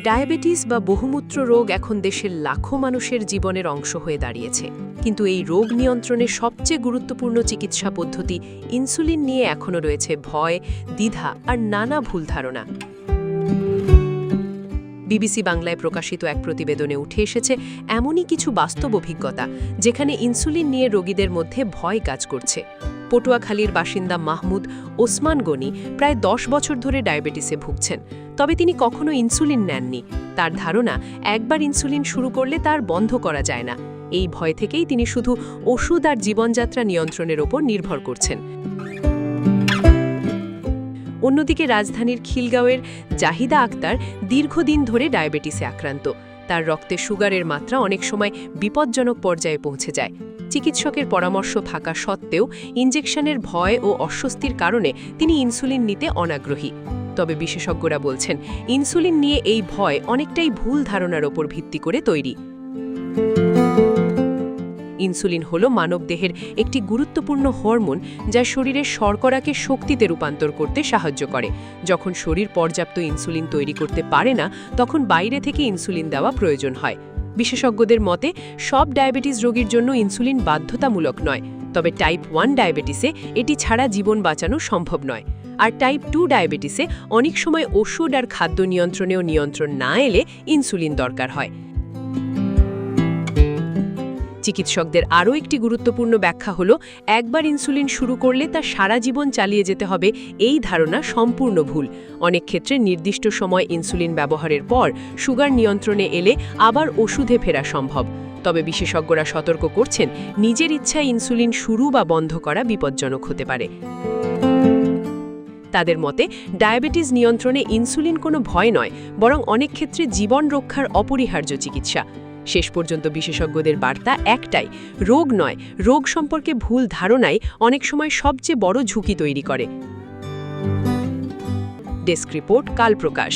Diabetes বা বহুমূত্র রোগ এখন দেশের লাখো মানুষের জীবনের অংশ হয়ে দাঁড়িয়েছে, কিন্তু এই রোগ নিয়ন্ত্রণের সবচেয়ে গুরুত্বপূর্ণ চিকিৎসা পদ্ধতি ইনসুলিন নিয়ে এখনও রয়েছে ভয়, দ্বিধা আর নানা ভুল ধারণা। বিবিসি বাংলায় প্রকাশিত এক প্রতিবেদনে উঠে এসেছে এমনই কিছু বাস্তব অভিজ্ঞতা, যেখানে ইনসুলিন নিয়ে রোগীদের মধ্যে ভয় কাজ করছে। পটুয়াখালীর বাসিন্দা মাহমুদ ওসমান গনি প্রায় 10 বছর ধরে ডায়াবেটিসে ভুগছেন, তবে তিনি কখনো ইনসুলিন নেননি। তার ধারণা, একবার ইনসুলিন শুরু করলে তার বন্ধ করা যায় না। এই ভয় থেকেই তিনি শুধু ওষুধ আর জীবনযাত্রা নিয়ন্ত্রণের ওপর নির্ভর করছেন। অন্যদিকে রাজধানীর খিলগাঁওয়ের জাহিদা আক্তার দীর্ঘদিন ধরে ডায়াবেটিসে আক্রান্ত। তার রক্তে সুগারের মাত্রা অনেক সময় বিপজ্জনক পর্যায়ে পৌঁছে যায়। চিকিৎসকের পরামর্শ থাকা সত্ত্বেও ইনজেকশনের ভয় ও অস্বস্তির কারণে তিনি ইনসুলিন নিতে অনাগ্রহী। তবে বিশেষজ্ঞরা বলছেন, ইনসুলিন নিয়ে এই ভয় অনেকটাই ভুল ধারণার ওপর ভিত্তি করে তৈরি। ইনসুলিন হল মানবদেহের একটি গুরুত্বপূর্ণ হরমোন, যা শরীরের শর্করাকে শক্তিতে রূপান্তর করতে সাহায্য করে। যখন শরীর পর্যাপ্ত ইনসুলিন তৈরি করতে পারে না, তখন বাইরে থেকে ইনসুলিন দেওয়া প্রয়োজন হয়। বিশেষজ্ঞদের মতে, সব ডায়াবেটিস রোগীর জন্য ইনসুলিন বাধ্যতামূলক নয়, তবে টাইপ 1 ডায়াবেটিসে এটি ছাড়া জীবন বাঁচানো সম্ভব নয়। আর টাইপ 2 ডায়াবেটিসে অনেক সময় ওষুধ আর খাদ্য নিয়ন্ত্রণেও নিয়ন্ত্রণ না এলে ইনসুলিন দরকার হয়। চিকিৎসকদের আরও একটি গুরুত্বপূর্ণ ব্যাখ্যা হল, একবার ইনসুলিন শুরু করলে তা সারা জীবন চালিয়ে যেতে হবে, এই ধারণা সম্পূর্ণ ভুল। অনেক ক্ষেত্রে নির্দিষ্ট সময় ইনসুলিন ব্যবহারের পর সুগার নিয়ন্ত্রণে এলে আবার ওষুধে ফেরা সম্ভব। তবে বিশেষজ্ঞরা সতর্ক করছেন, নিজের ইচ্ছায় ইনসুলিন শুরু বা বন্ধ করা বিপজ্জনক হতে পারে। তাদের মতে, ডায়াবেটিস নিয়ন্ত্রণে ইনসুলিন কোনো ভয় নয়, বরং অনেক ক্ষেত্রে জীবন রক্ষার অপরিহার্য চিকিৎসা। শেষ পর্যন্ত বিশেষজ্ঞদের বার্তা একটাই, রোগ নয়, রোগ সম্পর্কে ভুল ধারণাই অনেক সময় সবচেয়ে বড় ঝুঁকি তৈরি করে। ডেস্ক রিপোর্ট, কাল প্রকাশ।